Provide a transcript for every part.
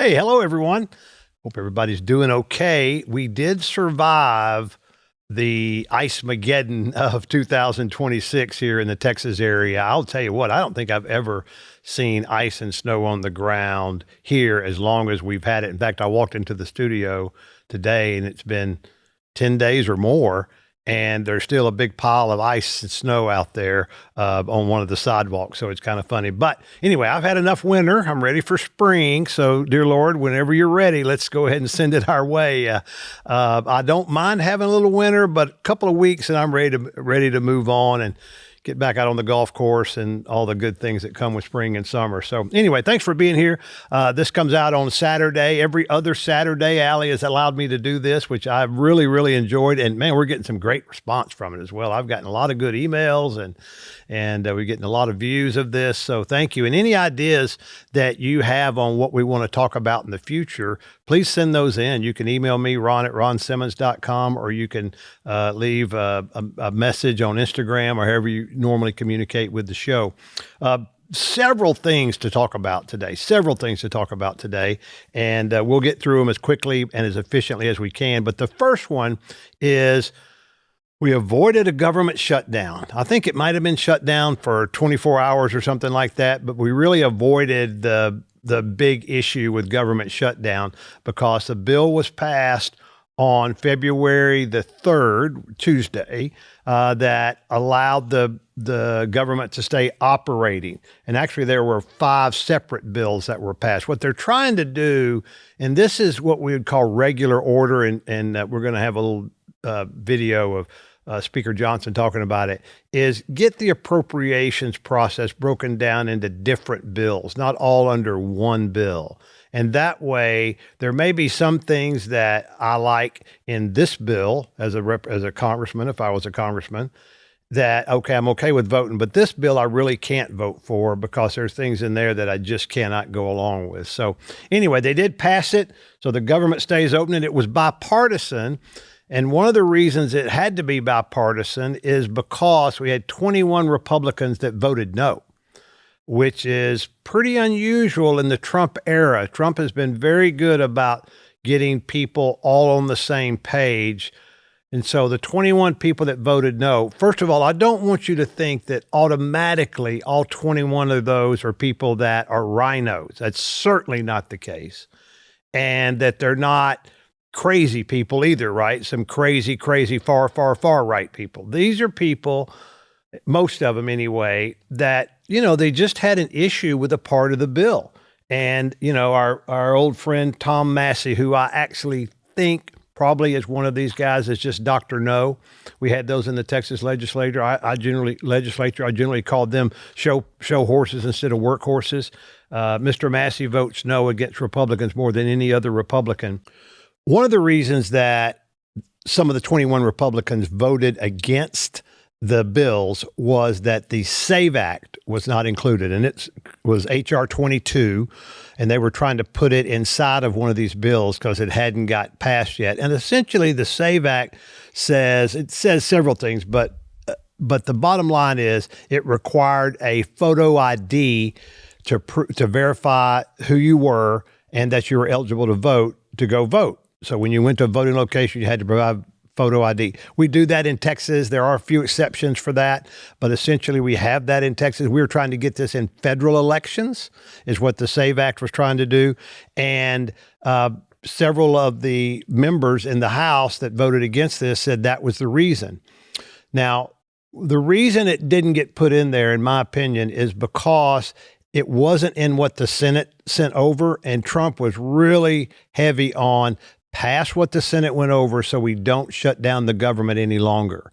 Hey, hello, everyone. Hope everybody's doing okay. We did survive the Ice-Mageddon of 2026 here in the Texas area. I'll tell you what, I don't think I've ever seen ice and snow on the ground here as long as we've had it. In fact, I walked into the studio today and it's been 10 days or more, and there's still a big pile of ice and snow out there on one of the sidewalks. So it's kind of funny. But anyway, I've had enough winter. I'm ready for spring. So, dear Lord, whenever you're ready, let's go ahead and send it our way. I don't mind having a little winter, but a couple of weeks and I'm ready to move on and get back out on the golf course and all the good things that come with spring and summer. So anyway, thanks for being here. This comes out on Saturday. Every other Saturday, Allie has allowed me to do this, which I've really, really enjoyed. And man, we're getting some great response from it as well. I've gotten a lot of good emails and we're getting a lot of views of this. So thank you. And any ideas that you have on what we want to talk about in the future, please send those in. You can email me, ron@ronsimmons.com, or you can leave a message on Instagram or however you normally communicate with the show. Several things to talk about today, and we'll get through them as quickly and as efficiently as we can. But the first one is we avoided a government shutdown. I think it might have been shut down for 24 hours or something like that, but we really avoided the big issue with government shutdown because the bill was passed on February the 3rd, Tuesday, that allowed the government to stay operating. And actually, there were 5 separate bills that were passed. What they're trying to do, and this is what we would call regular order, and we're going to have a little video of Speaker Johnson talking about it, is get the appropriations process broken down into different bills, not all under one bill. And that way, there may be some things that I like in this bill as a congressman, if I was a congressman, that, okay, I'm okay with voting, but this bill I really can't vote for because there's things in there that I just cannot go along with. So anyway, they did pass it, so the government stays open, and it was bipartisan. And one of the reasons it had to be bipartisan is because we had 21 Republicans that voted no, which is pretty unusual in the Trump era. Trump has been very good about getting people all on the same page. And so the 21 people that voted no, first of all, I don't want you to think that automatically all 21 of those are people that are rhinos. That's certainly not the case. And that they're not crazy people either, right? Some crazy, far right people. These are people, most of them anyway, that, they just had an issue with a part of the bill. And, our old friend Tom Massey, who I actually think probably is one of these guys is just Dr. No. We had those in the Texas legislature. I generally called them show horses instead of work horses. Mr. Massey votes no against Republicans more than any other Republican. One of the reasons that some of the 21 Republicans voted against the bills was that the SAVE Act was not included, and it was H.R. 22, and they were trying to put it inside of one of these bills because it hadn't got passed yet. And essentially, the SAVE Act says several things, but the bottom line is it required a photo ID to verify who you were and that you were eligible to vote to go vote. So when you went to a voting location, you had to provide photo ID. We do that in Texas. There are a few exceptions for that, but essentially we have that in Texas. We were trying to get this in federal elections, is what the SAVE Act was trying to do. And several of the members in the House that voted against this said that was the reason. Now, the reason it didn't get put in there, in my opinion, is because it wasn't in what the Senate sent over, and Trump was really heavy on pass what the Senate went over so we don't shut down the government any longer.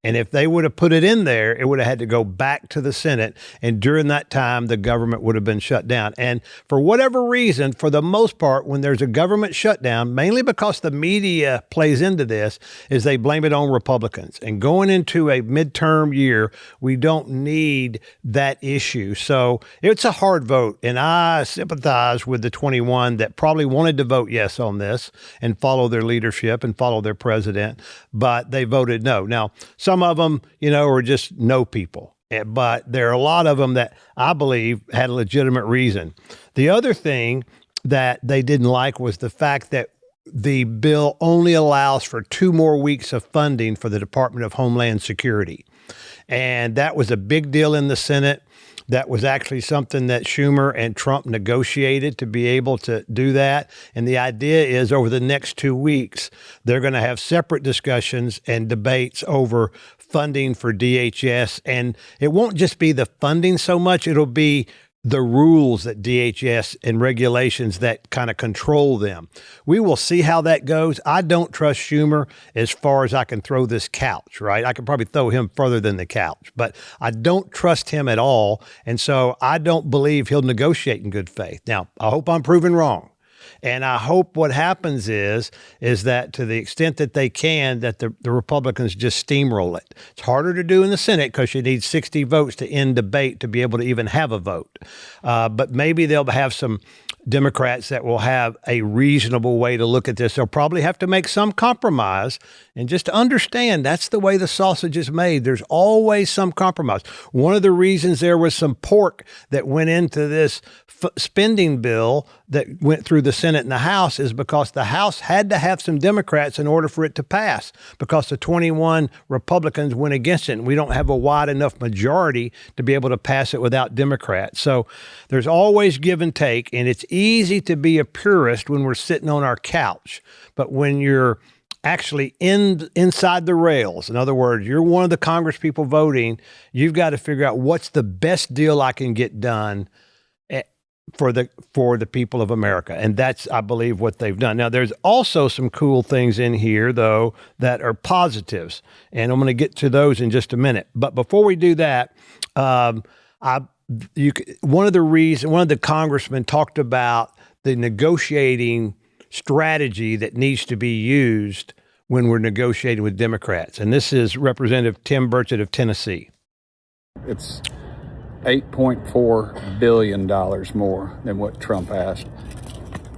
And if they would have put it in there, it would have had to go back to the Senate. And during that time, the government would have been shut down. And for whatever reason, for the most part, when there's a government shutdown, mainly because the media plays into this, is they blame it on Republicans. And going into a midterm year, we don't need that issue. So it's a hard vote. And I sympathize with the 21 that probably wanted to vote yes on this and follow their leadership and follow their president, but they voted no. Now, some of them, are just no people, but there are a lot of them that I believe had a legitimate reason. The other thing that they didn't like was the fact that the bill only allows for 2 more weeks of funding for the Department of Homeland Security. And that was a big deal in the Senate. That was actually something that Schumer and Trump negotiated to be able to do that. And the idea is over the next 2 weeks, they're going to have separate discussions and debates over funding for DHS. And it won't just be the funding so much, it'll be the rules that DHS and regulations that kind of control them. We will see how that goes. I don't trust Schumer as far as I can throw this couch, right? I can probably throw him further than the couch, but I don't trust him at all. And so I don't believe he'll negotiate in good faith. Now, I hope I'm proven wrong. And I hope what happens is that to the extent that they can, that the Republicans just steamroll it. It's harder to do in the Senate because you need 60 votes to end debate to be able to even have a vote. But maybe they'll have some Democrats that will have a reasonable way to look at this. They'll probably have to make some compromise. And just to understand, that's the way the sausage is made. There's always some compromise. One of the reasons there was some pork that went into this spending bill that went through the Senate and the House is because the House had to have some Democrats in order for it to pass, because the 21 Republicans went against it. And we don't have a wide enough majority to be able to pass it without Democrats. So there's always give and take. And it's easy to be a purist when we're sitting on our couch. But when you're actually inside the rails, in other words, you're one of the Congress people voting, you've got to figure out what's the best deal I can get done for the people of America. And that's, I believe, what they've done. Now, there's also some cool things in here, though, that are positives. And I'm going to get to those in just a minute. But before we do that, one of the congressmen talked about the negotiating strategy that needs to be used when we're negotiating with Democrats. And this is Representative Tim Burchett of Tennessee. It's $8.4 billion more than what Trump asked.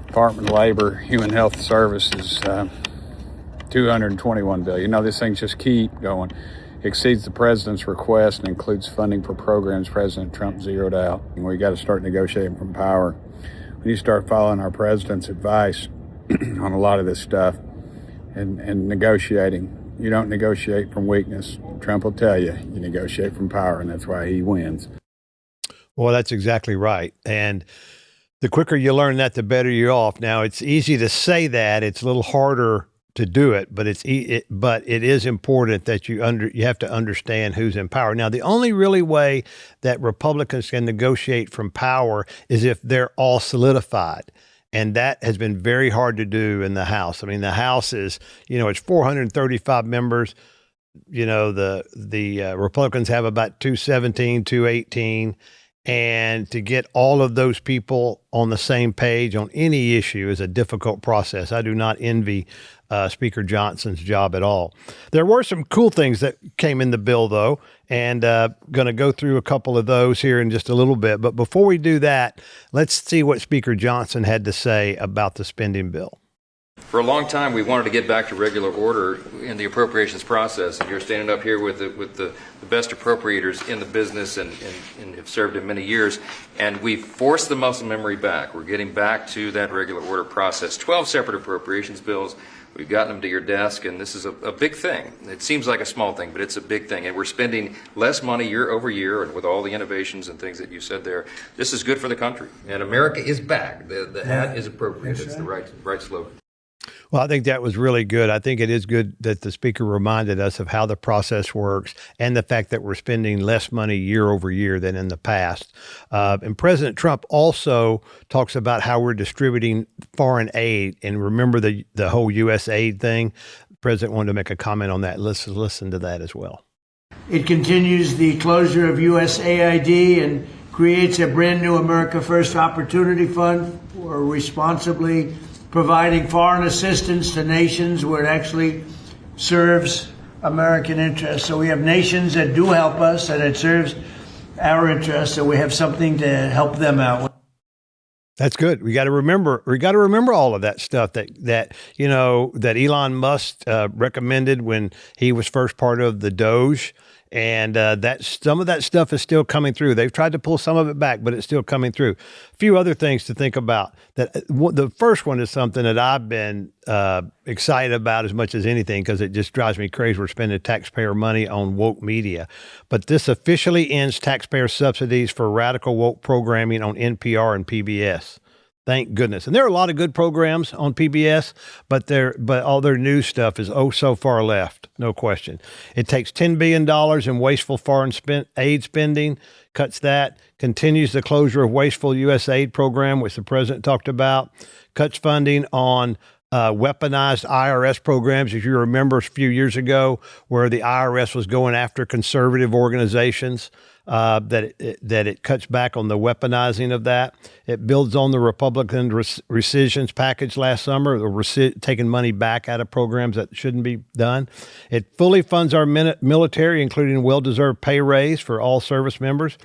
Department of Labor, Human Health Services, $221 billion. You know, these things just keep going. Exceeds the president's request and includes funding for programs President Trump zeroed out. And we got to start negotiating from power. When you start following our president's advice on a lot of this stuff and negotiating, you don't negotiate from weakness. Trump will tell you, you negotiate from power, and that's why he wins. Well, that's exactly right. And the quicker you learn that, the better you're off. Now, it's easy to say that. It's a little harder to do it, but but it is important that you have to understand who's in power. Now, the only really way that Republicans can negotiate from power is if they're all solidified. And that has been very hard to do in the House. I mean, the House is, it's 435 members. The Republicans have about 217, 218. And to get all of those people on the same page on any issue is a difficult process. I do not envy Speaker Johnson's job at all. There were some cool things that came in the bill, though, and going to go through a couple of those here in just a little bit. But before we do that, let's see what Speaker Johnson had to say about the spending bill. For a long time, we wanted to get back to regular order in the appropriations process, and you're standing up here with the best appropriators in the business and have served in many years, and we forced the muscle memory back. We're getting back to that regular order process. 12 separate appropriations bills. We've gotten them to your desk, and this is a big thing. It seems like a small thing, but it's a big thing, and we're spending less money year over year, and with all the innovations and things that you said there, this is good for the country. And America is back. The hat is appropriate. It's the right slogan. Well, I think that was really good. I think it is good that the speaker reminded us of how the process works and the fact that we're spending less money year over year than in the past. And President Trump also talks about how we're distributing foreign aid. And remember the whole U.S. aid thing? The president wanted to make a comment on that. Let's listen to that as well. It continues the closure of USAID and creates a brand new America First Opportunity Fund for responsibly providing foreign assistance to nations where it actually serves American interests. So we have nations that do help us and it serves our interests, so we have something to help them out with. That's good. We got to remember all of that stuff that Elon Musk recommended when he was first part of the Doge. And some of that stuff is still coming through. They've tried to pull some of it back, but it's still coming through. A few other things to think about. The first one is something that I've been excited about as much as anything because it just drives me crazy. We're spending taxpayer money on woke media. But this officially ends taxpayer subsidies for radical woke programming on NPR and PBS. Thank goodness. And there are a lot of good programs on PBS, but all their news stuff is so far left, no question. It takes $10 billion in wasteful foreign aid spending, cuts that, continues the closure of wasteful U.S. aid program, which the president talked about, cuts funding on weaponized IRS programs. If you remember a few years ago where the IRS was going after conservative organizations, that it cuts back on the weaponizing of that. It builds on the Republican rescissions package last summer, taking money back out of programs that shouldn't be done. It fully funds our military, including a well-deserved pay raise for all service members.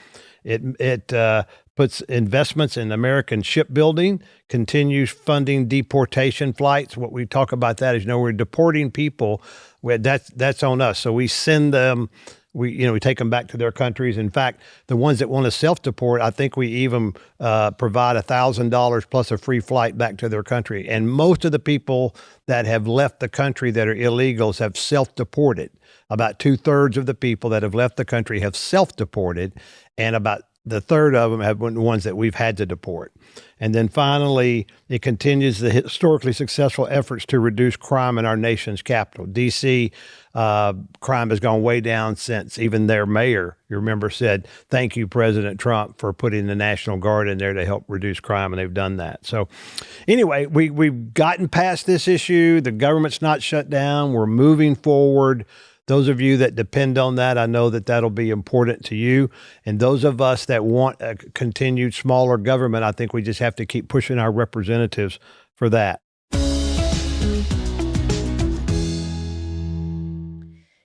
It puts investments in American shipbuilding, continues funding deportation flights. What we talk about that is, we're deporting people. That's on us. So we send them. We take them back to their countries. In fact, the ones that want to self-deport, I think we even provide $1,000 plus a free flight back to their country. And most of the people that have left the country that are illegals have self-deported. About 2/3 of the people that have left the country have self-deported, and about the third of them have been the ones that we've had to deport. And then finally, it continues the historically successful efforts to reduce crime in our nation's capital. D.C. Crime has gone way down since even their mayor, you remember, said, "Thank you, President Trump, for putting the National Guard in there to help reduce crime," and they've done that. So anyway, we've gotten past this issue. The government's not shut down. We're moving forward. Those of you that depend on that, I know that that'll be important to you. And those of us that want a continued smaller government, I think we just have to keep pushing our representatives for that.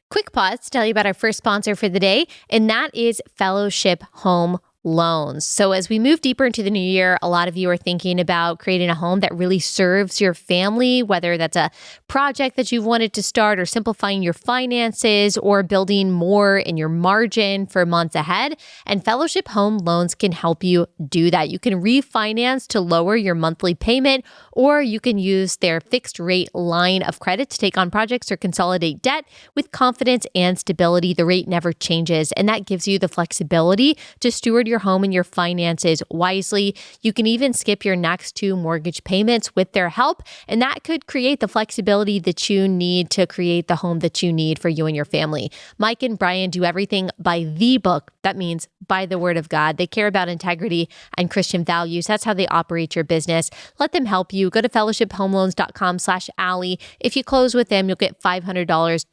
Quick pause to tell you about our first sponsor for the day, and that is Fellowship Home Loans. So as we move deeper into the new year, a lot of you are thinking about creating a home that really serves your family, whether that's a project that you've wanted to start, or simplifying your finances, or building more in your margin for months ahead. And Fellowship Home Loans can help you do that. You can refinance to lower your monthly payment, or you can use their fixed rate line of credit to take on projects or consolidate debt with confidence and stability. The rate never changes, and that gives you the flexibility to steward your home and your finances wisely. You can even skip your next 2 mortgage payments with their help, and that could create the flexibility that you need to create the home that you need for you and your family. Mike and Brian do everything by the book. That means by the word of God. They care about integrity and Christian values. That's how they operate your business. Let them help you. Go to fellowshiphomeloans.com/Allie. If you close with them, you'll get $500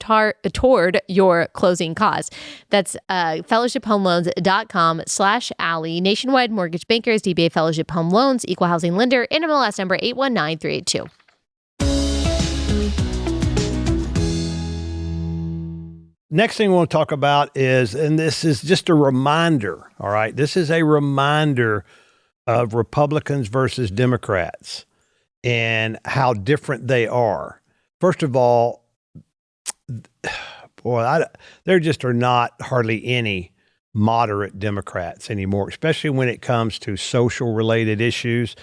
toward your closing costs. That's fellowshiphomeloans.com/Allie. Nationwide mortgage bankers, DBA Fellowship Home Loans, equal housing lender, NMLS number 819382. Next thing we want to talk about is, and this is just a reminder, all right? This is a reminder of Republicans versus Democrats and how different they are. First of all, there just are not hardly any moderate Democrats anymore, especially when it comes to social-related issues.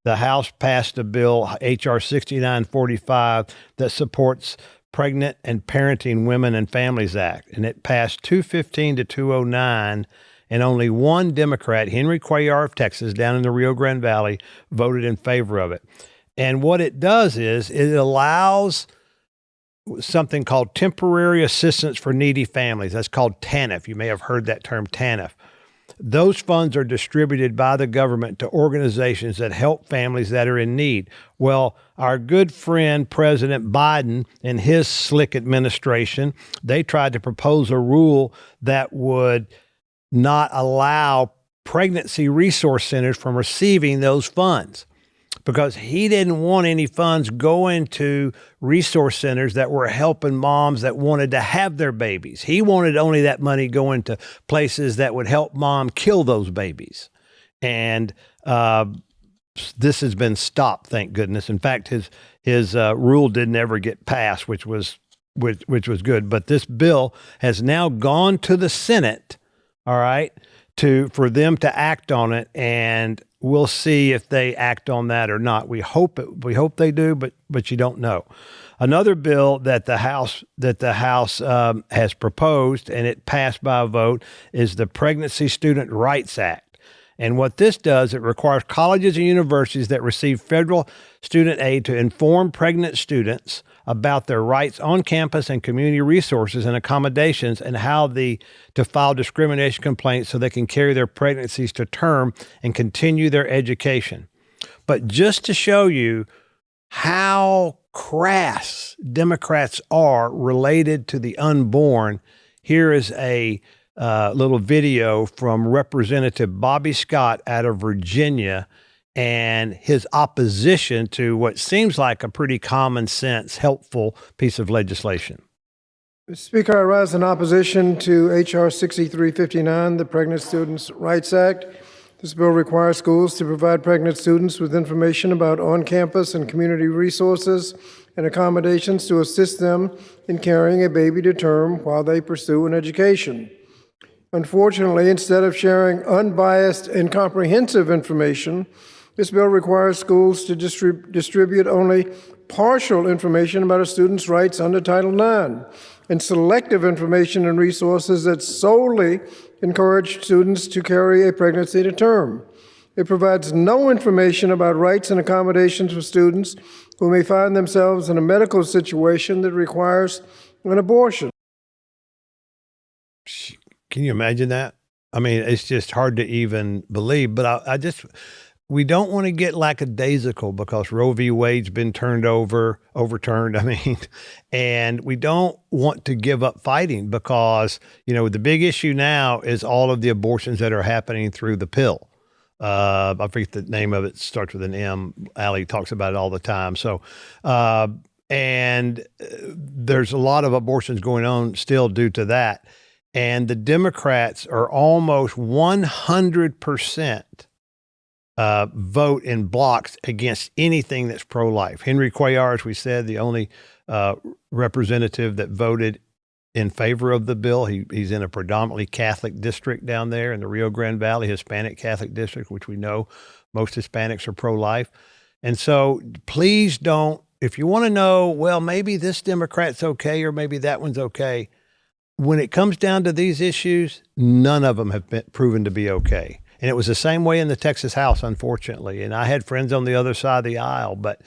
The House passed a bill, H.R. 6945, that supports Pregnant and Parenting Women and Families Act, and it passed 215 to 209, and only one Democrat, Henry Cuellar of Texas, down in the Rio Grande Valley, voted in favor of it. And what it does is it allows something called temporary assistance for needy families. That's called TANF. You may have heard that term, TANF. Those funds are distributed by the government to organizations that help families that are in need. Well, our good friend, President Biden, and his slick administration, they tried to propose a rule that would not allow pregnancy resource centers from receiving those funds, because he didn't want any funds going to resource centers that were helping moms that wanted to have their babies. He wanted only that money going to places that would help mom kill those babies. And this has been stopped, thank goodness. In fact, his rule didn't ever get passed, which was which was good. But this bill has now gone to the Senate, all right, for them to act on it, and we'll see if they act on that or not. We hope they do, but you don't know. Another bill that the House has proposed, and it passed by a vote, is the Pregnancy Student Rights Act. And what this does, it requires colleges and universities that receive federal student aid to inform pregnant students about their rights on campus and community resources and accommodations, and how to file discrimination complaints so they can carry their pregnancies to term and continue their education. But just to show you how crass Democrats are related to the unborn, here is a little video from Representative Bobby Scott out of Virginia and his opposition to what seems like a pretty common sense, helpful piece of legislation. Mr. Speaker, I rise in opposition to H.R. 6359, the Pregnant Students' Rights Act. This bill requires schools to provide pregnant students with information about on-campus and community resources and accommodations to assist them in carrying a baby to term while they pursue an education. Unfortunately, instead of sharing unbiased and comprehensive information, this bill requires schools to distribute only partial information about a student's rights under Title IX, and selective information and resources that solely encourage students to carry a pregnancy to term. It provides no information about rights and accommodations for students who may find themselves in a medical situation that requires an abortion. Can you imagine that? I mean, it's just hard to even believe, but we don't want to get lackadaisical because Roe v. Wade's been overturned, and we don't want to give up fighting because, the big issue now is all of the abortions that are happening through the pill. I forget the name of it, starts with an M. Allie talks about it all the time. So, and there's a lot of abortions going on still due to that. And the Democrats are almost 100% vote in blocks against anything that's pro-life. Henry Cuellar, as we said, the only representative that voted in favor of the bill. He's in a predominantly Catholic district down there in the Rio Grande Valley, Hispanic Catholic district, which we know most Hispanics are pro-life. And so please don't, if you want to know, well, maybe this Democrat's okay or maybe that one's okay, when it comes down to these issues, none of them have been proven to be okay. And it was the same way in the Texas House, unfortunately. And I had friends on the other side of the aisle, but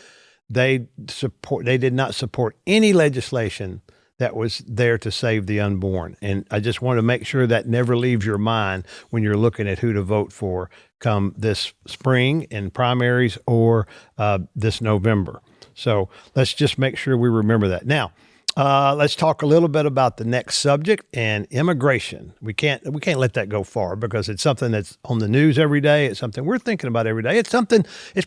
they did not support any legislation that was there to save the unborn. And I just want to make sure that never leaves your mind when you're looking at who to vote for come this spring in primaries or this November. So let's just make sure we remember that. Now, let's talk a little bit about the next subject and immigration. We can't let that go far because it's something that's on the news every day. It's something we're thinking about every day. It's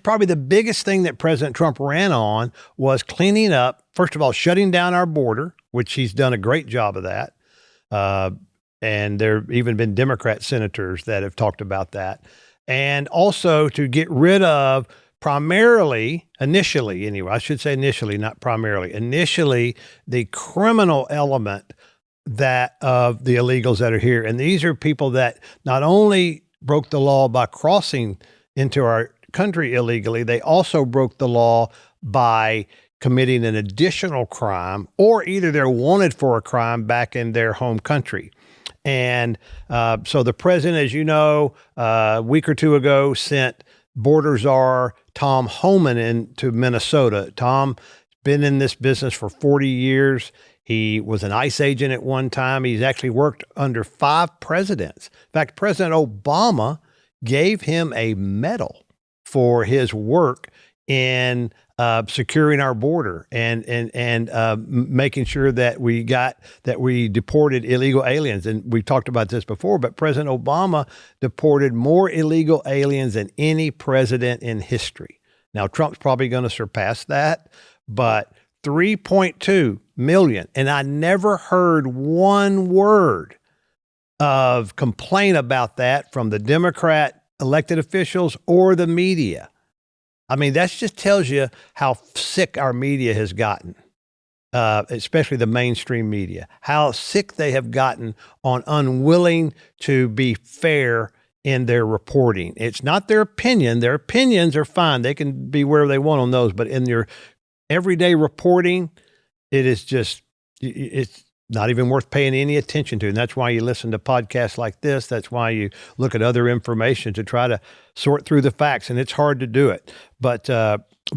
probably the biggest thing that President Trump ran on was cleaning up, first of all, shutting down our border, which he's done a great job of that. And there have even been Democrat senators that have talked about that. And also to get rid of initially, not primarily, the criminal element of the illegals that are here. And these are people that not only broke the law by crossing into our country illegally, they also broke the law by committing an additional crime, or either they're wanted for a crime back in their home country. And so the president, as you know, a week or two ago sent border czar Tom Homan into Minnesota. Tom's been in this business for 40 years. He was an ICE agent at one time. He's actually worked under 5 presidents. In fact, President Obama gave him a medal for his work in securing our border and making sure that we deported illegal aliens. And we've talked about this before, but President Obama deported more illegal aliens than any president in history. Now, Trump's probably going to surpass that, but 3.2 million. And I never heard one word of complaint about that from the Democrat elected officials or the media. I mean, that just tells you how sick our media has gotten. especially the mainstream media, how sick they have gotten on unwilling to be fair in their reporting. It's not their opinion. Their opinions are fine. They can be wherever they want on those. But in their everyday reporting, it's not even worth paying any attention to. And that's why you listen to podcasts like this. That's why you look at other information to try to sort through the facts. And it's hard to do it. But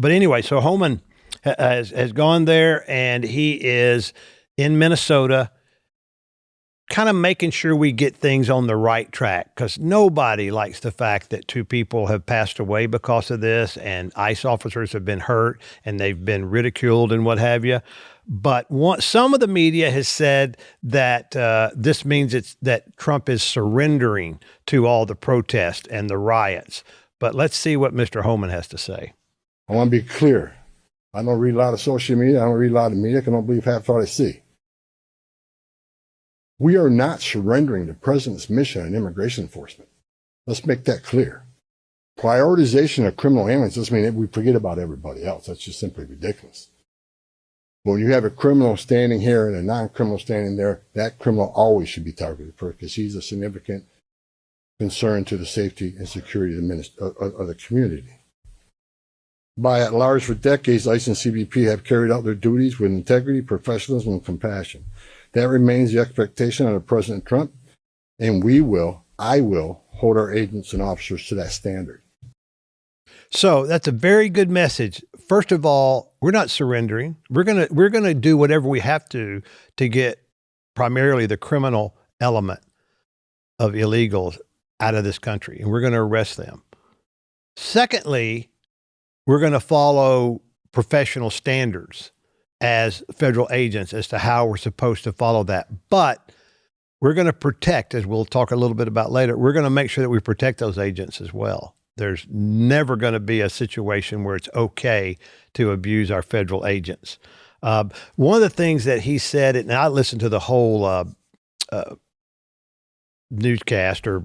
anyway, so Homan has gone there, and he is in Minnesota kind of making sure we get things on the right track, because nobody likes the fact that 2 people have passed away because of this, and ICE officers have been hurt and they've been ridiculed and what have you. But some of the media has said that this means that Trump is surrendering to all the protests and the riots. But let's see what Mr. Homan has to say. I want to be clear. I don't read a lot of social media. I don't read a lot of media. I don't believe half what I see. We are not surrendering the president's mission on immigration enforcement. Let's make that clear. Prioritization of criminal aliens doesn't mean that we forget about everybody else. That's just simply ridiculous. When you have a criminal standing here and a non-criminal standing there, that criminal always should be targeted first, because he's a significant concern to the safety and security of the community. By and large, for decades, ICE and CBP have carried out their duties with integrity, professionalism, and compassion. That remains the expectation under President Trump, and I will hold our agents and officers to that standard. So that's a very good message. First of all, we're not surrendering. We're gonna do whatever we have to get primarily the criminal element of illegals out of this country, and we're going to arrest them. Secondly, we're going to follow professional standards as federal agents as to how we're supposed to follow that. But we're going to protect, as we'll talk a little bit about later, we're going to make sure that we protect those agents as well. There's never going to be a situation where it's okay to abuse our federal agents. One of the things that he said, and I listened to the whole newscast or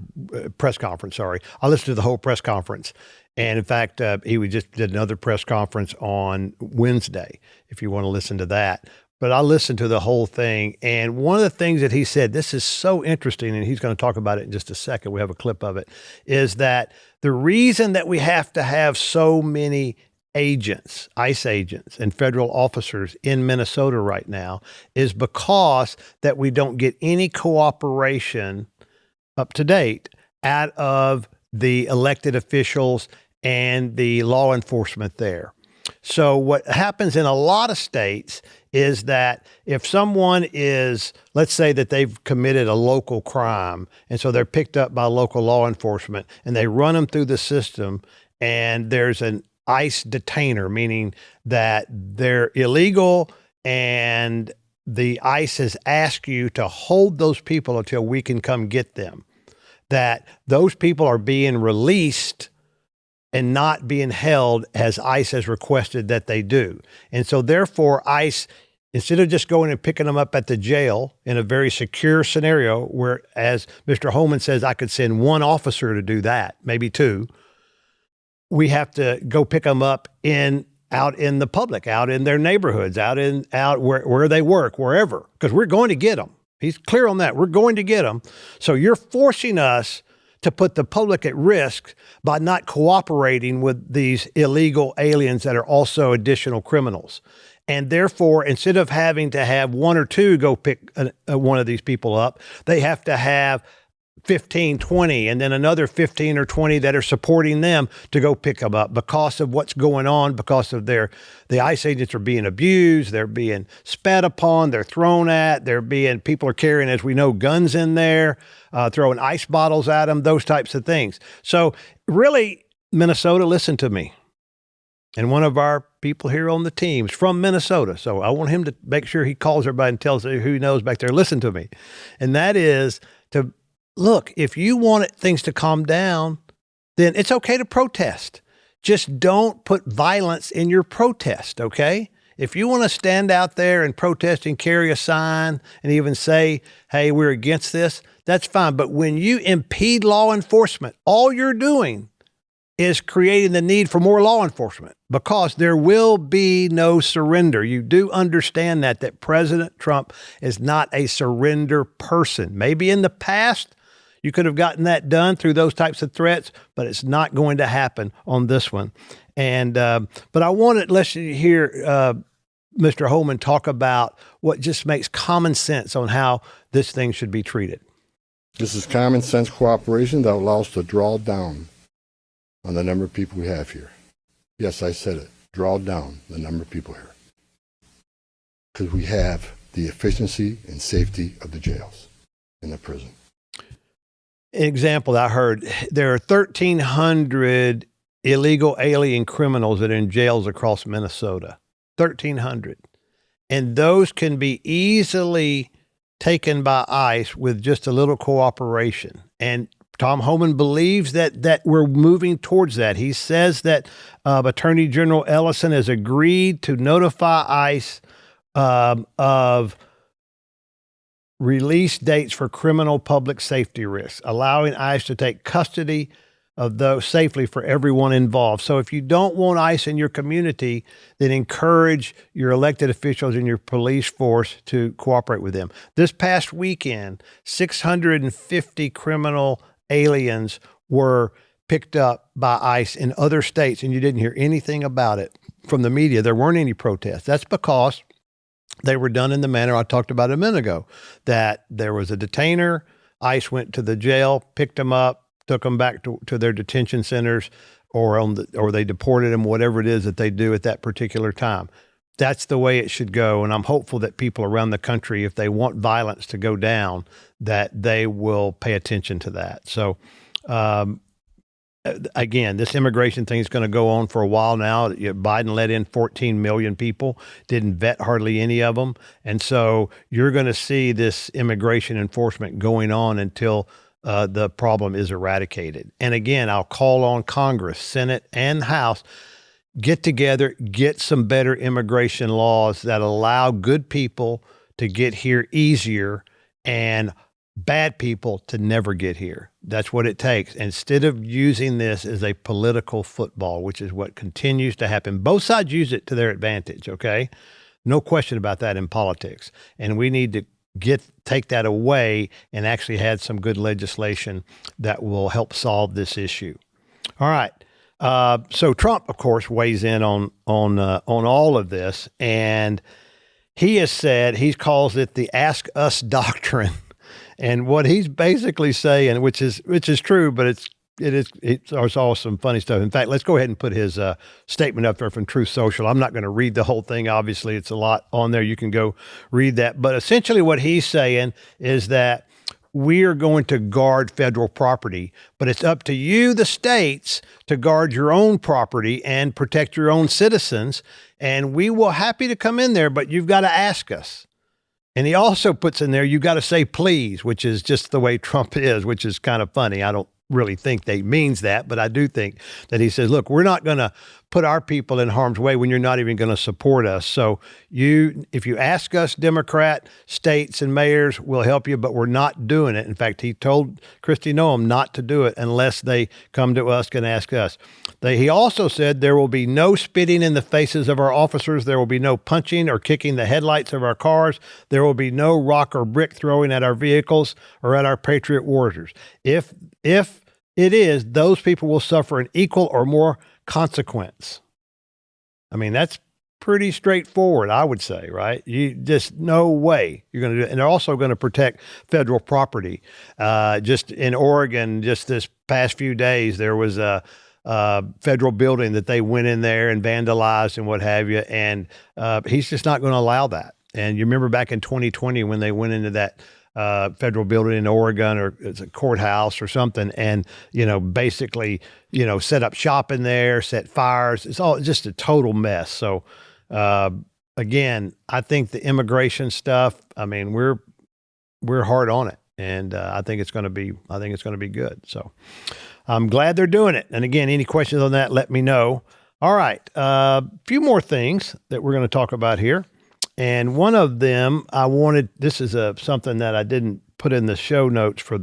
press conference, I listened to the whole press conference. And in fact, he just did another press conference on Wednesday, if you want to listen to that. But I listened to the whole thing. And one of the things that he said, this is so interesting, and he's going to talk about it in just a second. We have a clip of it, is that the reason that we have to have so many agents, ICE agents and federal officers in Minnesota right now is because that we don't get any cooperation up to date out of the elected officials and the law enforcement there. So what happens in a lot of states is that if someone is, let's say that they've committed a local crime, and so they're picked up by local law enforcement, and they run them through the system, and there's an ICE detainer, meaning that they're illegal, and the ICE has asked you to hold those people until we can come get them, that those people are being released and not being held as ICE has requested that they do. And so therefore ICE, instead of just going and picking them up at the jail in a very secure scenario where, as Mr. Homan says, I could send one officer to do that, maybe 2, we have to go pick them up out in the public, out in their neighborhoods, out where they work, wherever, because we're going to get them. He's clear on that. We're going to get them. So you're forcing us to put the public at risk by not cooperating with these illegal aliens that are also additional criminals. And therefore, instead of having to have 1 or 2 go pick one of these people up, they have to have 15, 20, and then another 15 or 20 that are supporting them to go pick them up because of what's going on, because of the ICE agents are being abused, they're being spat upon, they're thrown at, people are carrying, as we know, guns in there, throwing ice bottles at them, those types of things. So really, Minnesota, listen to me. And one of our people here on the team is from Minnesota. So I want him to make sure he calls everybody and tells who he knows back there, listen to me. And that is to look, if you want things to calm down, then it's okay to protest. Just don't put violence in your protest, okay? If you want to stand out there and protest and carry a sign and even say, hey, we're against this, that's fine. But when you impede law enforcement, all you're doing is creating the need for more law enforcement because there will be no surrender. You do understand that President Trump is not a surrender person. Maybe in the past you could have gotten that done through those types of threats, but it's not going to happen on this one. And but I wanted, let's hear Mr. Holman talk about what just makes common sense on how this thing should be treated. This is common sense cooperation that allows us to draw down on the number of people we have here. Yes, I said it. Draw down the number of people here. Because we have the efficiency and safety of the jails and the prison. An example that I heard, there are 1,300 illegal alien criminals that are in jails across Minnesota. 1,300. And those can be easily taken by ICE with just a little cooperation. And Tom Homan believes that we're moving towards that. He says that Attorney General Ellison has agreed to notify ICE of release dates for criminal public safety risks, allowing ICE to take custody of those safely for everyone involved. So if you don't want ICE in your community, then encourage your elected officials and your police force to cooperate with them. This past weekend, 650 criminal aliens were picked up by ICE in other states, and you didn't hear anything about it from the media. There weren't any protests. That's because they were done in the manner I talked about a minute ago, that there was a detainer, ICE went to the jail, picked them up, took them back to their detention centers, or they deported them, whatever it is that they do at that particular time. That's the way it should go. And I'm hopeful that people around the country, if they want violence to go down, that they will pay attention to that. So, again, this immigration thing is going to go on for a while now. Biden let in 14 million people, didn't vet hardly any of them. And so you're going to see this immigration enforcement going on until the problem is eradicated. And again, I'll call on Congress, Senate, and House, get together, get some better immigration laws that allow good people to get here easier and bad people to never get here. That's what it takes. Instead of using this as a political football, which is what continues to happen, both sides use it to their advantage, okay? No question about that in politics. And we need to take that away and actually have some good legislation that will help solve this issue. All right. So Trump, of course, weighs in on all of this, and he has said, he calls it the "Ask Us" doctrine, and what he's basically saying, which is true, but it's all some funny stuff. In fact, let's go ahead and put his statement up there from Truth Social. I'm not going to read the whole thing. Obviously, it's a lot on there. You can go read that. But essentially, what he's saying is that we are going to guard federal property, but it's up to you, the states, to guard your own property and protect your own citizens. And we will happy to come in there, but you've got to ask us. And he also puts in there, you got to say please, which is just the way Trump is, which is kind of funny. I don't really think that he means that, but I do think that he says, look, we're not going to put our people in harm's way when you're not even going to support us. So if you ask us, Democrat states and mayors, we'll help you, but we're not doing it. In fact, he told Kristi Noem not to do it unless they come to us and ask us. He also said there will be no spitting in the faces of our officers. There will be no punching or kicking the headlights of our cars. There will be no rock or brick throwing at our vehicles or at our patriot warriors. If it is, those people will suffer an equal or more consequence. I mean, that's pretty straightforward, I would say, right? You just, no way you're going to do it. And they're also going to protect federal property. Just in Oregon, just this past few days, there was a federal building that they went in there and vandalized and what have you. And he's just not going to allow that. And you remember back in 2020 when they went into that federal building in Oregon, or it's a courthouse or something, and, basically, set up shop in there, set fires. It's all just a total mess. So, again, I think the immigration stuff, I mean, we're hard on it, and I think it's going to be good. So I'm glad they're doing it. And again, any questions on that, let me know. All right. A few more things that we're going to talk about here. And one of them this is something that I didn't put in the show notes for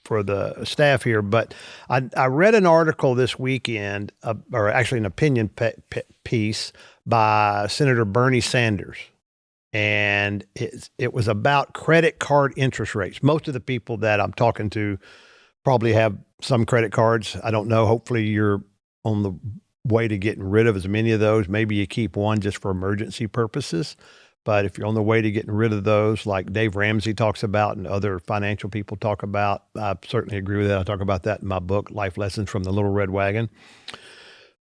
for the staff here, but I read an article this weekend, or actually an opinion piece by Senator Bernie Sanders. And it was about credit card interest rates. Most of the people that I'm talking to probably have some credit cards. I don't know. Hopefully you're on the way to getting rid of as many of those. Maybe you keep one just for emergency purposes. But if you're on the way to getting rid of those, like Dave Ramsey talks about and other financial people talk about, I certainly agree with that. I talk about that in my book, Life Lessons from the Little Red Wagon.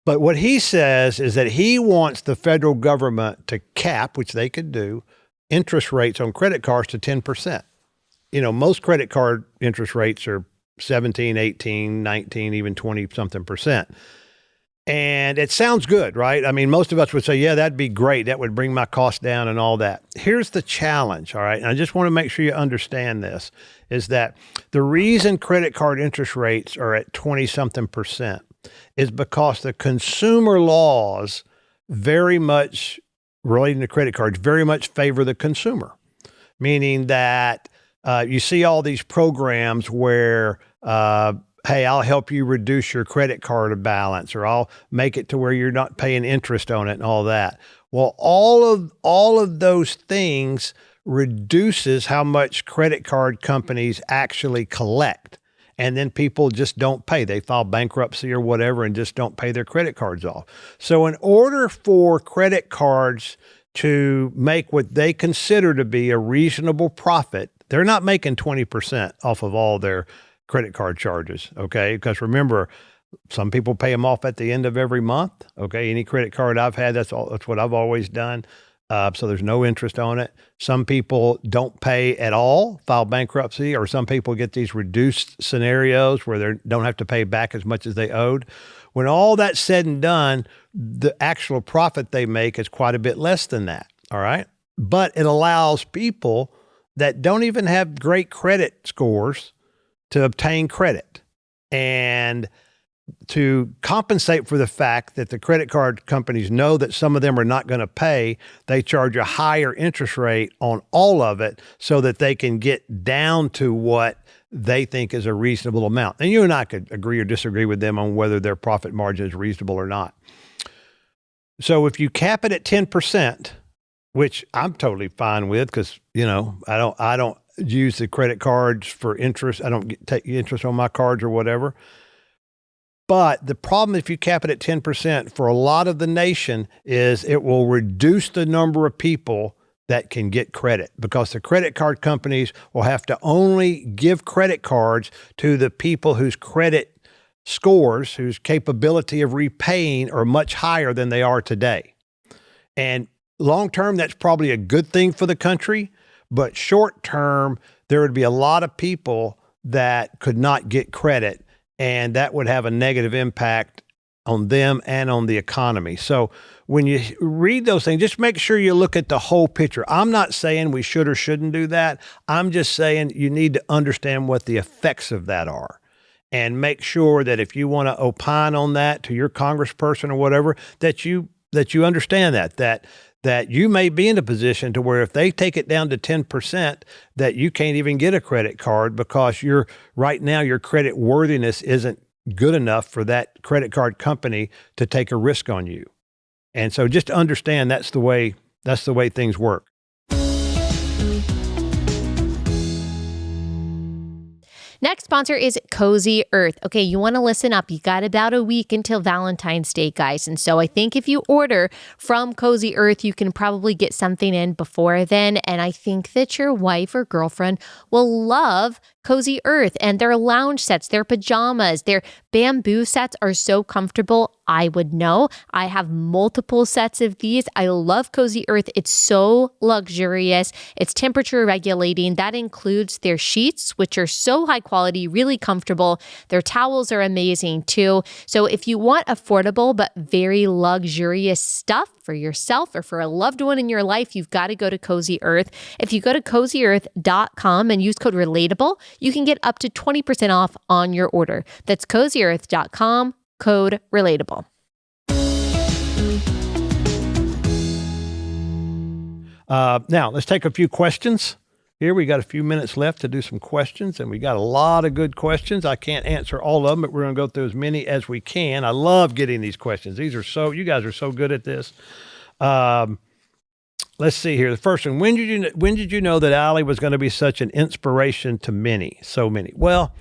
But what he says is that he wants the federal government to cap, which they could do, interest rates on credit cards to 10%. You know, most credit card interest rates are 17, 18, 19, even 20-something%. And it sounds good, right? I mean, most of us would say, yeah, that'd be great. That would bring my cost down and all that. Here's the challenge, all right? And I just want to make sure you understand this, is that the reason credit card interest rates are at 20-something% is because the consumer laws very much relating to credit cards very much favor the consumer, meaning that you see all these programs where, hey, I'll help you reduce your credit card balance, or I'll make it to where you're not paying interest on it and all that. Well, all of those things reduces how much credit card companies actually collect. And then people just don't pay. They file bankruptcy or whatever and just don't pay their credit cards off. So in order for credit cards to make what they consider to be a reasonable profit, they're not making 20% off of all their credit card charges, okay? Because remember, some people pay them off at the end of every month, okay? Any credit card I've had, that's what I've always done. So there's no interest on it. Some people don't pay at all, file bankruptcy, or some people get these reduced scenarios where they don't have to pay back as much as they owed. When all that's said and done, the actual profit they make is quite a bit less than that, all right? But it allows people that don't even have great credit scores to obtain credit. And to compensate for the fact that the credit card companies know that some of them are not going to pay, they charge a higher interest rate on all of it so that they can get down to what they think is a reasonable amount. And you and I could agree or disagree with them on whether their profit margin is reasonable or not. So if you cap it at 10%, which I'm totally fine with, because, you know, I don't use the credit cards for interest. I don't take interest on my cards or whatever. But the problem, if you cap it at 10% for a lot of the nation, is it will reduce the number of people that can get credit, because the credit card companies will have to only give credit cards to the people whose credit scores, whose capability of repaying are much higher than they are today. And long term, that's probably a good thing for the country. But short term, there would be a lot of people that could not get credit, and that would have a negative impact on them and on the economy. So when you read those things, just make sure you look at the whole picture. I'm not saying we should or shouldn't do that. I'm just saying you need to understand what the effects of that are, and make sure that if you want to opine on that to your congressperson or whatever, that you understand that you may be in a position to where if they take it down to 10%, that you can't even get a credit card because right now your credit worthiness isn't good enough for that credit card company to take a risk on you. And so just understand that's the way things work. Next sponsor is Cozy Earth. Okay, you want to listen up. You got about a week until Valentine's Day, guys. And so I think if you order from Cozy Earth, you can probably get something in before then. And I think that your wife or girlfriend will love Cozy Earth and their lounge sets, their pajamas, their bamboo sets are so comfortable. I would know. I have multiple sets of these. I love Cozy Earth. It's so luxurious. It's temperature regulating. That includes their sheets, which are so high quality, really comfortable. Their towels are amazing too. So if you want affordable but very luxurious stuff for yourself or for a loved one in your life, you've got to go to Cozy Earth. If you go to cozyearth.com and use code relatable, you can get up to 20% off on your order. That's cozyearth.com, code relatable. Now, let's take a few questions. here. We got a few minutes left to do some questions, and we got a lot of good questions. I can't answer all of them, but we're going to go through as many as we can. I love getting these questions. You guys are so good at this. Let's see here. The first one, when did you know that Allie was going to be such an inspiration to many, so many? Well,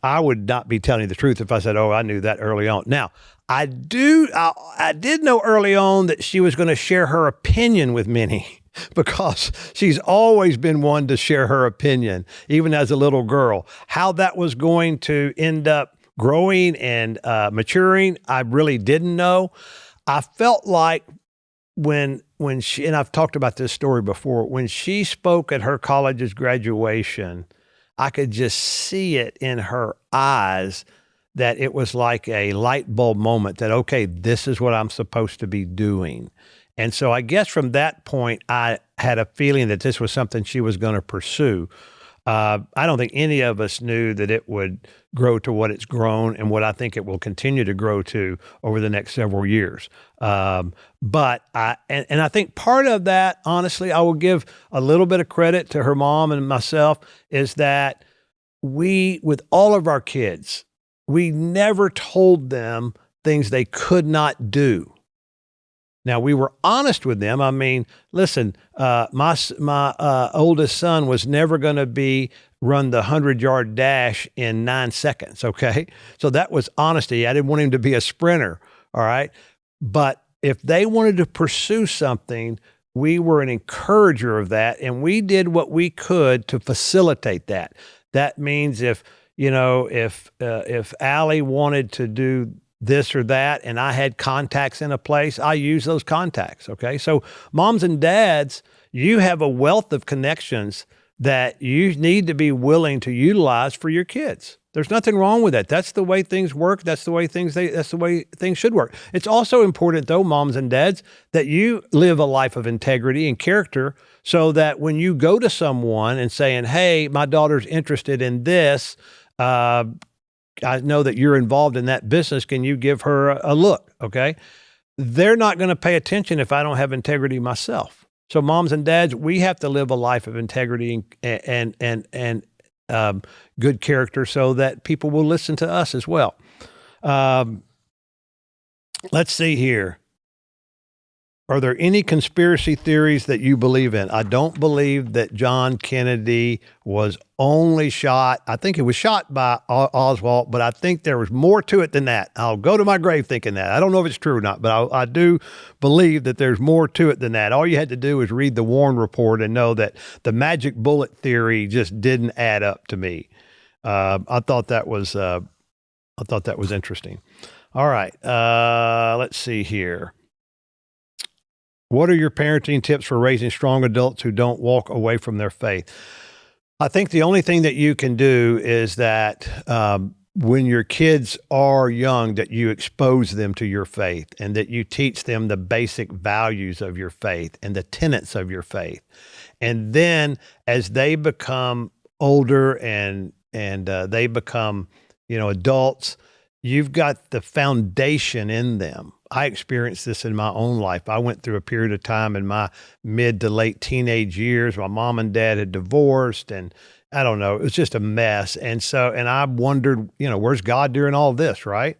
I would not be telling you the truth if I said, I knew that early on. Now, I did know early on that she was going to share her opinion with many because she's always been one to share her opinion, even as a little girl. How that was going to end up growing and maturing, I really didn't know. I felt like when she, and I've talked about this story before, when she spoke at her college's graduation, I could just see it in her eyes that it was like a light bulb moment that, okay, this is what I'm supposed to be doing. And so I guess from that point, I had a feeling that this was something she was going to pursue. I don't think any of us knew that it would grow to what it's grown and what I think it will continue to grow to over the next several years. But I think part of that, honestly, I will give a little bit of credit to her mom and myself, is that we, with all of our kids, we never told them things they could not do. Now, we were honest with them. I mean, listen, my oldest son was never going to run the 100-yard dash in 9 seconds, okay? So that was honesty. I didn't want him to be a sprinter, all right? But if they wanted to pursue something, we were an encourager of that, and we did what we could to facilitate that. That means if Allie wanted to do this or that, and I had contacts in a place, I use those contacts, okay? So moms and dads, you have a wealth of connections that you need to be willing to utilize for your kids. There's nothing wrong with that. That's the way things work. That's the way things should work. It's also important, though, moms and dads, that you live a life of integrity and character so that when you go to someone and saying, hey, my daughter's interested in this, I know that you're involved in that business. Can you give her a look? Okay. They're not going to pay attention if I don't have integrity myself. So moms and dads, we have to live a life of integrity and good character so that people will listen to us as well. Let's see here. Are there any conspiracy theories that you believe in? I don't believe that John Kennedy was only shot. I think he was shot by Oswald, but I think there was more to it than that. I'll go to my grave thinking that. I don't know if it's true or not, but I do believe that there's more to it than that. All you had to do is read the Warren Report and know that the magic bullet theory just didn't add up to me. I thought that was interesting. All right, let's see here. What are your parenting tips for raising strong adults who don't walk away from their faith? I think the only thing that you can do is that when your kids are young, that you expose them to your faith and that you teach them the basic values of your faith and the tenets of your faith. And then as they become older and they become, adults, you've got the foundation in them. I experienced this in my own life. I went through a period of time in my mid to late teenage years. My mom and dad had divorced, and I don't know, it was just a mess. And I wondered, where's God during all this, right?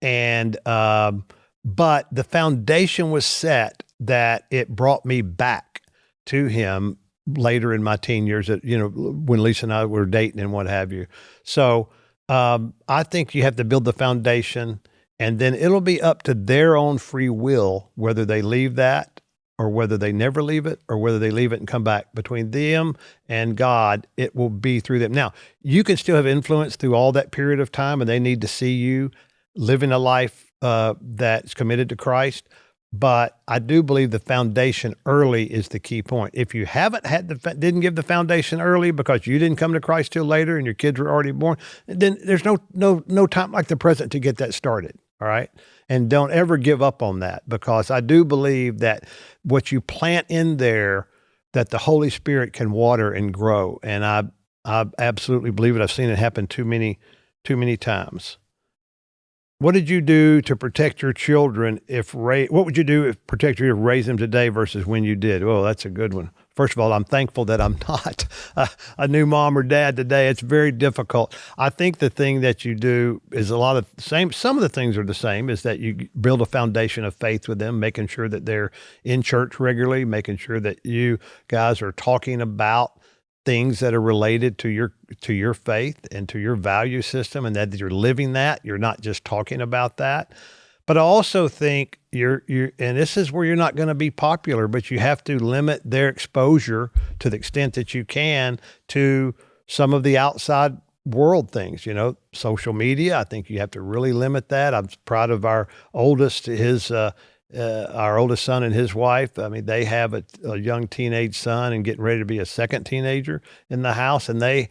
And, but the foundation was set that it brought me back to him later in my teen years, when Lisa and I were dating and what have you. So I think you have to build the foundation, and then it'll be up to their own free will whether they leave that or whether they never leave it or whether they leave it and come back. Between them and God, it will be through them. Now, you can still have influence through all that period of time, and they need to see you living a life that's committed to Christ. But I do believe the foundation early is the key point. If you haven't didn't give the foundation early because you didn't come to Christ till later and your kids were already born, then there's no time like the present to get that started. All right. And don't ever give up on that, because I do believe that what you plant in there, that the Holy Spirit can water and grow. And I absolutely believe it. I've seen it happen too many times. What did you do to protect your children what would you do if protect your raise them today versus when you did? Oh, that's a good one. First of all, I'm thankful that I'm not a new mom or dad today. It's very difficult. I think the thing that you do is a lot of the same. Some of the things are the same, is that you build a foundation of faith with them, making sure that they're in church regularly, making sure that you guys are talking about things that are related to your faith and to your value system, and that you're living that. You're not just talking about that. But I also think you're, and this is where you're not going to be popular, but you have to limit their exposure to the extent that you can to some of the outside world things, social media. I think you have to really limit that. I'm proud of our oldest, our oldest son and his wife. I mean, they have a young teenage son and getting ready to be a second teenager in the house. And they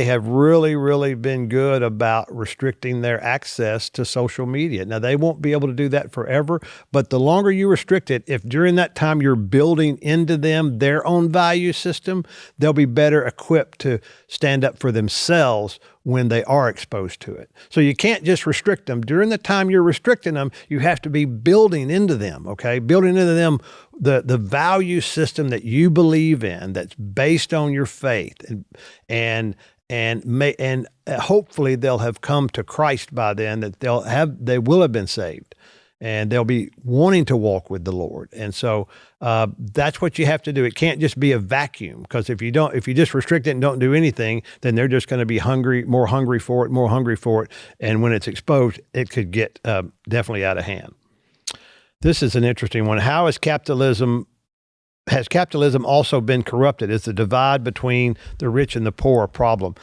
have really, really been good about restricting their access to social media. Now, they won't be able to do that forever, but the longer you restrict it, if during that time you're building into them their own value system, they'll be better equipped to stand up for themselves when they are exposed to it. So you can't just restrict them. During the time you're restricting them, you have to be building into them, okay? Building into them the value system that you believe in, that's based on your faith, and hopefully they'll have come to Christ by then, that they will have been saved, and they'll be wanting to walk with the Lord. And so that's what you have to do. It can't just be a vacuum, because if you just restrict it and don't do anything, then they're just going to be more hungry for it. And when it's exposed, it could get definitely out of hand. This is an interesting one. Has capitalism also been corrupted? Is the divide between the rich and the poor a problem?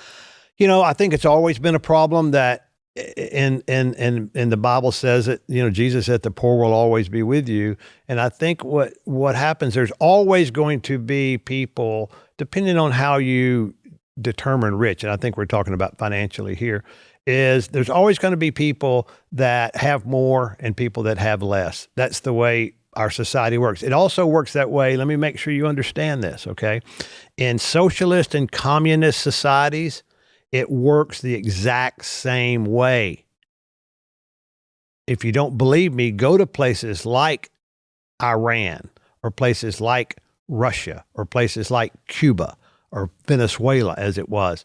I think it's always been a problem. That in the Bible says it, Jesus said the poor will always be with you. And I think what happens, there's always going to be people, depending on how you determine rich, and I think we're talking about financially here, is there's always going to be people that have more and people that have less. That's the way our society works. It also works that way. Let me make sure you understand this, okay? In socialist and communist societies, it works the exact same way. If you don't believe me, go to places like Iran, or places like Russia, or places like Cuba, or Venezuela, as it was,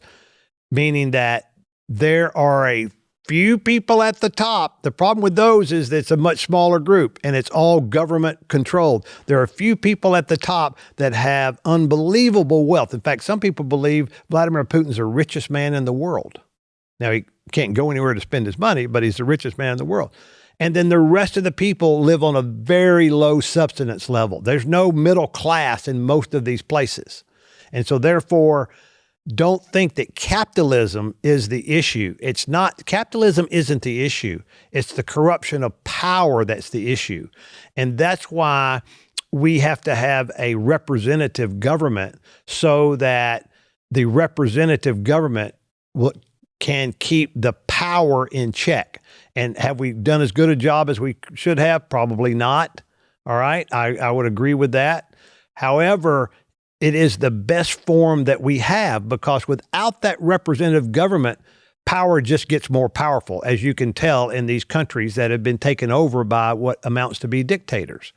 meaning that there are a few people at the top. The problem with those is that it's a much smaller group, and it's all government controlled. There are a few people at the top that have unbelievable wealth. In fact, some people believe Vladimir Putin's the richest man in the world. Now, he can't go anywhere to spend his money, but he's the richest man in the world. And then the rest of the people live on a very low subsistence level. There's no middle class in most of these places. And so therefore, don't think that capitalism is the issue. It's not. Capitalism isn't the issue. It's the corruption of power that's the issue. And that's why we have to have a representative government, so that the representative government can keep the power in check. And have we done as good a job as we should have? Probably not. All right. I would agree with that. However, it is the best form that we have, because without that representative government, power just gets more powerful, as you can tell in these countries that have been taken over by what amounts to be dictators.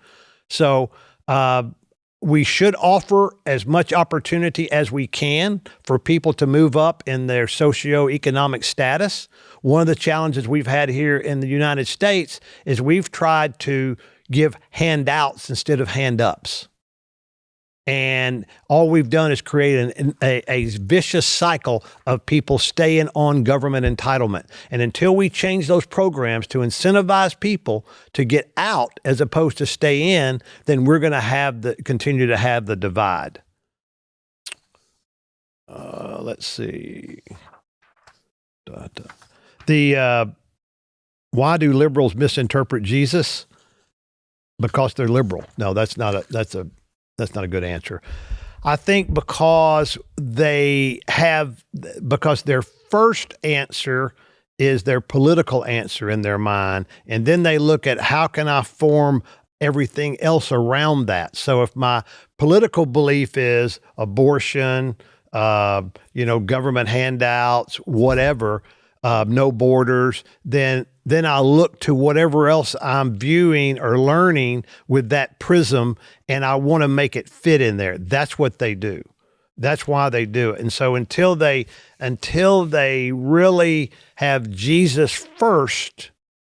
So we should offer as much opportunity as we can for people to move up in their socioeconomic status. One of the challenges we've had here in the United States is we've tried to give handouts instead of hand-ups. And all we've done is create a vicious cycle of people staying on government entitlement. And until we change those programs to incentivize people to get out as opposed to stay in, then we're going to continue to have the divide. Let's see. Why do liberals misinterpret Jesus? Because they're liberal. No, that's not a good answer. I think because their first answer is their political answer in their mind, and then they look at how can I form everything else around that. So if my political belief is abortion, government handouts, whatever, no borders, then I look to whatever else I'm viewing or learning with that prism, and I want to make it fit in there. That's what they do. That's why they do it. And so until they really have Jesus first,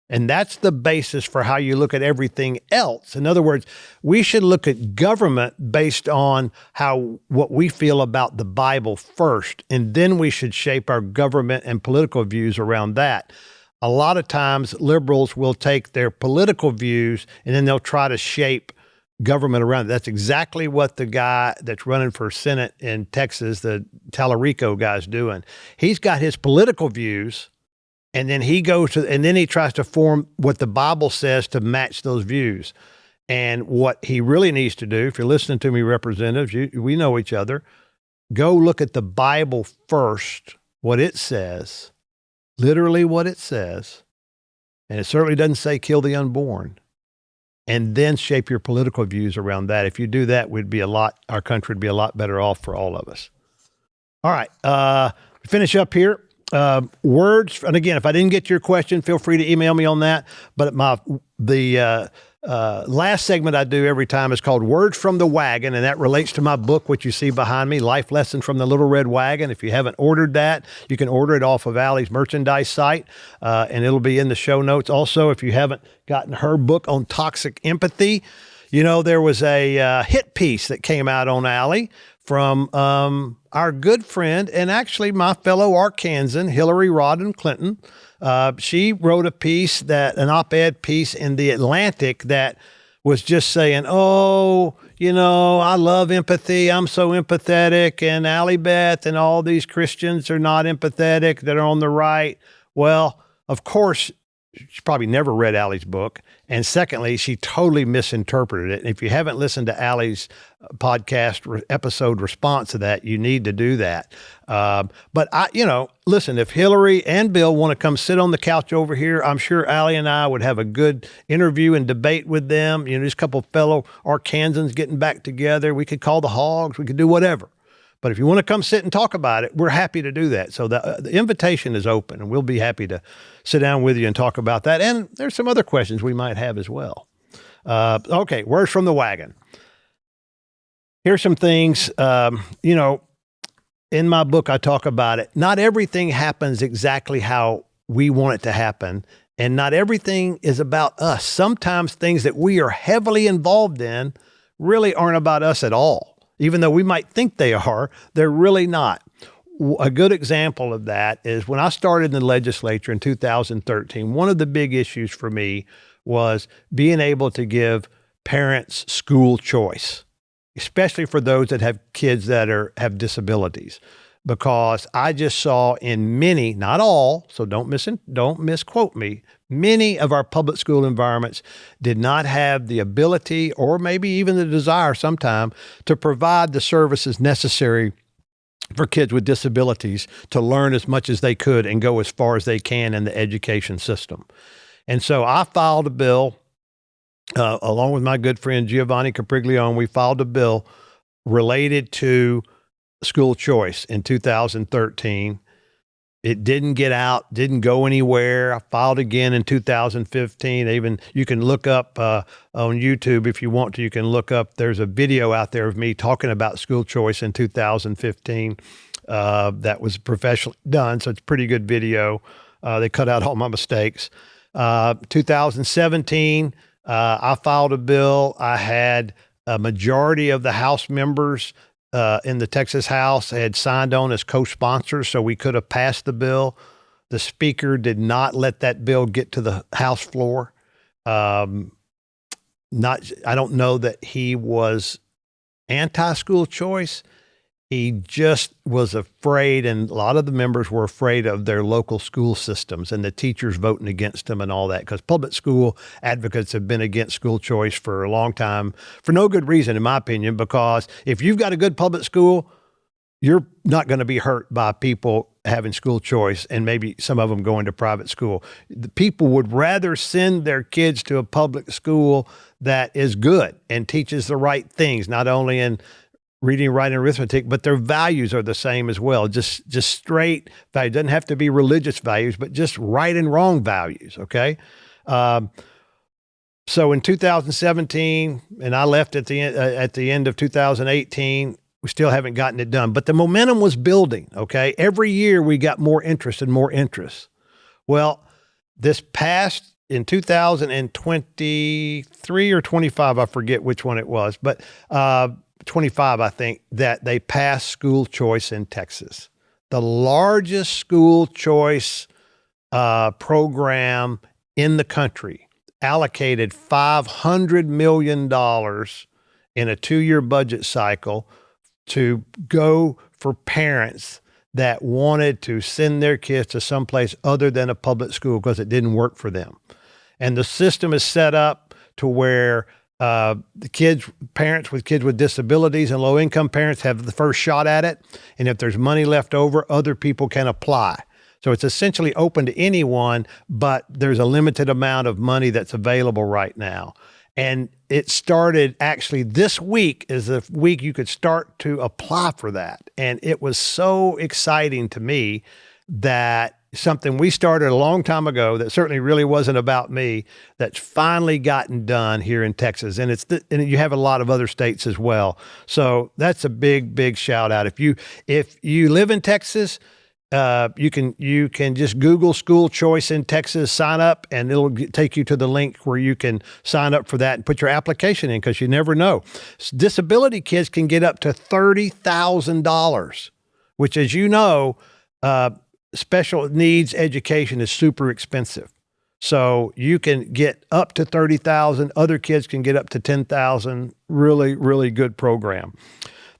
and that's the basis for how you look at everything else. In other words, we should look at government based on what we feel about the Bible first, and then we should shape our government and political views around that. A lot of times liberals will take their political views and then they'll try to shape government around it. That's exactly what the guy that's running for Senate in Texas, the Tallarico guy's doing. He's got his political views, and then he tries to form what the Bible says to match those views. And what he really needs to do, if you're listening to me, representatives, we know each other, go look at the Bible first, what it says, literally what it says. And it certainly doesn't say kill the unborn. And then shape your political views around that. If you do that, our country would be a lot better off for all of us. All right, finish up here. Words, and again, if I didn't get to your question, feel free to email me on that. But the last segment I do every time is called Words from the Wagon, and that relates to my book, which you see behind me, Life Lessons from the Little Red Wagon. If you haven't ordered that, you can order it off of Allie's merchandise site, and it'll be in the show notes. Also, if you haven't gotten her book on toxic empathy, there was a hit piece that came out on Allie from our good friend and actually my fellow Arkansan, Hillary Rodham Clinton. She wrote an op-ed piece in The Atlantic that was just saying, I love empathy. I'm so empathetic. And Allie, Beth, and all these Christians are not empathetic that are on the right. Well, of course, she probably never read Allie's book. And secondly, she totally misinterpreted it. And if you haven't listened to Allie's podcast episode response to that, you need to do that. But listen, if Hillary and Bill want to come sit on the couch over here, I'm sure Allie and I would have a good interview and debate with them. Just a couple of fellow Arkansans getting back together. We could call the hogs. We could do whatever. But if you want to come sit and talk about it, we're happy to do that. So the invitation is open, and we'll be happy to sit down with you and talk about that. And there's some other questions we might have as well. Okay, words from the wagon. Here's some things, in my book, I talk about it. Not everything happens exactly how we want it to happen, and not everything is about us. Sometimes things that we are heavily involved in really aren't about us at all. Even though we might think they are, they're really not. A good example of that is when I started in the legislature in 2013, one of the big issues for me was being able to give parents school choice, especially for those that have kids that have disabilities. Because I just saw in many, not all, so don't misquote me, many of our public school environments did not have the ability or maybe even the desire sometime to provide the services necessary for kids with disabilities to learn as much as they could and go as far as they can in the education system. And so I filed a bill, along with my good friend Giovanni Capriglione, we filed a bill related to school choice in 2013. It didn't get out, didn't go anywhere. I filed again in 2015. You can look up on YouTube if you want to. You can look up, there's a video out there of me talking about school choice in 2015 that was professionally done. So it's a pretty good video. They cut out all my mistakes. 2017, I filed a bill. I had a majority of the House members in the Texas House had signed on as co-sponsors, so we could have passed the bill. The Speaker did not let that bill get to the House floor. I don't know that he was anti-school choice. He just was afraid, and a lot of the members were afraid of their local school systems and the teachers voting against them and all that, because public school advocates have been against school choice for a long time for no good reason, in my opinion, because if you've got a good public school, you're not going to be hurt by people having school choice and maybe some of them going to private school. The people would rather send their kids to a public school that is good and teaches the right things, not only in reading, writing, arithmetic, but their values are the same as well. Just straight value. Doesn't have to be religious values, but just right and wrong values. Okay. So in 2017, and I left at the end of 2018, we still haven't gotten it done, but the momentum was building. Okay. Every year we got more interest and more interest. Well, this past in 2023 or 25, I forget which one it was, but 25, I think, that they passed school choice in Texas, the largest school choice program in the country, allocated $500 million in a 2-year budget cycle to go for parents that wanted to send their kids to someplace other than a public school because it didn't work for them. And the system is set up to where parents with kids with disabilities and low-income parents have the first shot at it. And if there's money left over, other people can apply. So it's essentially open to anyone, but there's a limited amount of money that's available right now. And it started actually this week is the week you could start to apply for that. And it was so exciting to me that something we started a long time ago that certainly really wasn't about me, that's finally gotten done here in Texas. And and you have a lot of other states as well. So that's a big, big shout out. If you live in Texas, you can just Google school choice in Texas, sign up, and it'll take you to the link where you can sign up for that and put your application in, because you never know. Disability kids can get up to $30,000, which, as you know, special needs education is super expensive. So you can get up to $30,000. Other kids can get up to $10,000. Really, really good program.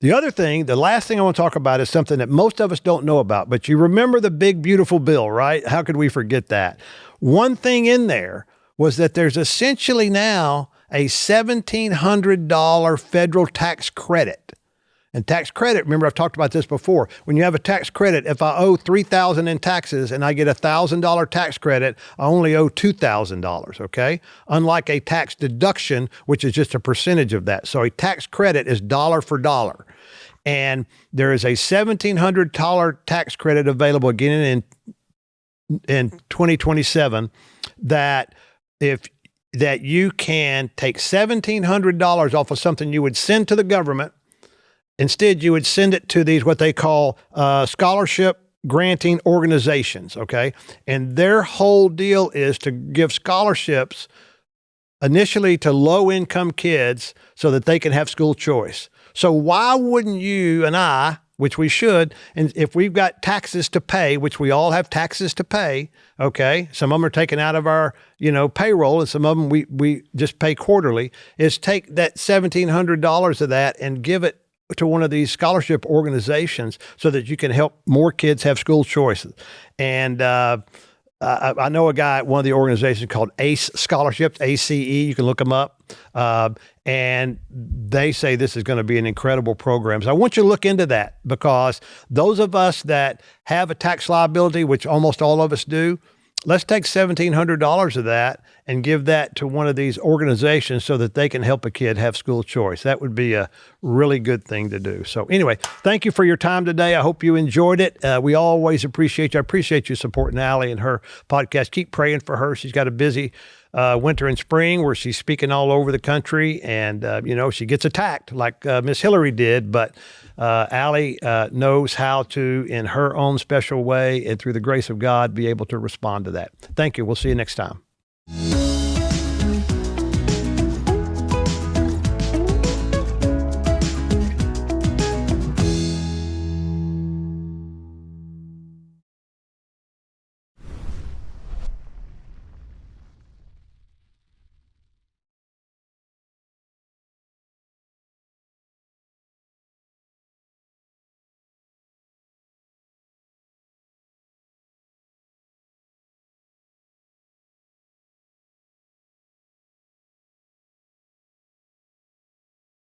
The last thing I want to talk about is something that most of us don't know about, but you remember the big, beautiful bill, right? How could we forget that? One thing in there was that there's essentially now a $1,700 federal tax credit. And tax credit, remember I've talked about this before. When you have a tax credit, if I owe $3,000 in taxes and I get a $1,000 tax credit, I only owe $2,000, okay? Unlike a tax deduction, which is just a percentage of that. So a tax credit is dollar for dollar. And there is a $1,700 tax credit available again in 2027 that you can take $1,700 off of something you would send to the government. Instead, you would send it to these, what they call scholarship granting organizations, okay? And their whole deal is to give scholarships initially to low-income kids so that they can have school choice. So why wouldn't you and I, which we should, and if we've got taxes to pay, which we all have taxes to pay, okay? Some of them are taken out of our, payroll, and some of them we just pay quarterly, is take that $1,700 of that and give it to one of these scholarship organizations so that you can help more kids have school choices. And I know a guy at one of the organizations called ACE Scholarships, ACE, you can look them up. And they say this is going to be an incredible program. So I want you to look into that, because those of us that have a tax liability, which almost all of us do, let's take $1,700 of that and give that to one of these organizations so that they can help a kid have school choice. That would be a really good thing to do. So anyway, thank you for your time today. I hope you enjoyed it. We always appreciate you. I appreciate you supporting Allie and her podcast. Keep praying for her. She's got a busy winter and spring where she's speaking all over the country, and she gets attacked like Miss Hillary did, but Allie knows how to, in her own special way and through the grace of God, be able to respond to that. Thank you. We'll see you next time.